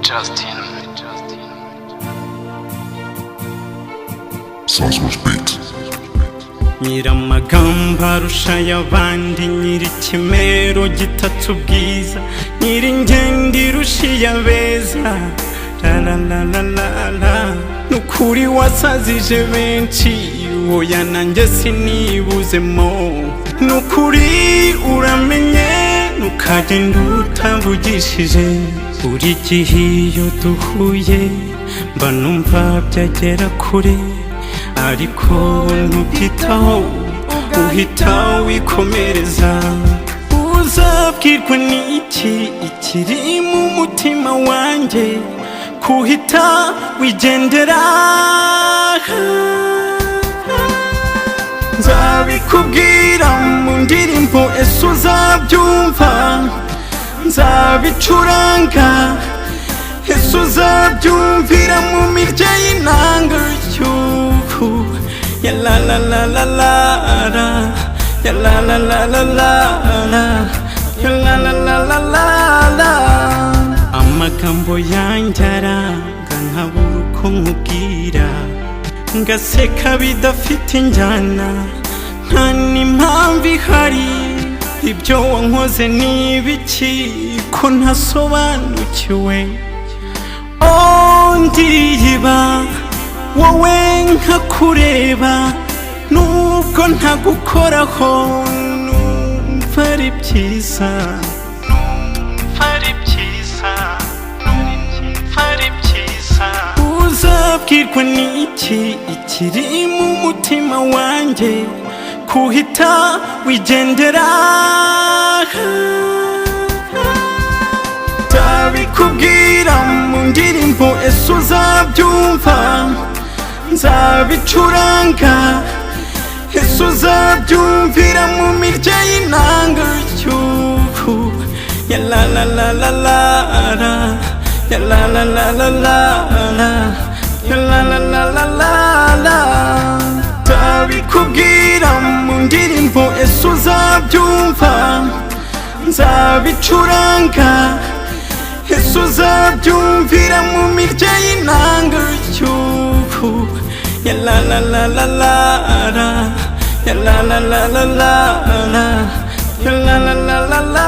Justin. Sauce Beat. Nyiramagambo arusha y'abandi, nyir'ikimero gitatse ubwiza, nyir'ingendo irusha iy'abeza. La la la la la la, nukuri wasazije benshi, oya nanjye sinibuzemo. Nukuri uramenye, nukagenda utavugishije. Buri gihe iyo duhuye mba numva byagera kure, ariko ntubyitaho, uhita wikomereza. Uzabwirwa n'iki ikiri mu mutima wanjye, kuhita wigendera. Nzabikubwira mu ndirimbo ese uzabyumva, nzabicuranga ese uzabyumvira mu mirya y'inanga y'ubu. Ya la la la la la la, ya la la la la la la, ya la la la la la la. Amagambo yanjye aranga nkabura uko nkubwira, ngaseka bidafite injyana, nta n'impamvu ihari. Ibyo wankoze ni ibiki ko ntasobanukiwe? Ndiyiba wowe nkakureba, nubwo ntagukoraho numva ari byiza, numva ari byiza, numva ari byiza. Uzabwirwa n'iki ikiri mu mutima wanjye, kuhita wigendera. Nzabikubwira mu ndirimbo ese uzabyumva, nzabicuranga ese uzabyumvira mu mirya y'inanga y'ubu. Ya la la la la la la, ya la la la la la la, ya la la la la la la. Nzabikubwira mu ndirimbo ese uzabyumva, nzabicuranga ese uzabyumvira mu mirya y'inanga y'ubu. Ya la la la la la la, ya la la la la la la, ya la la la la la.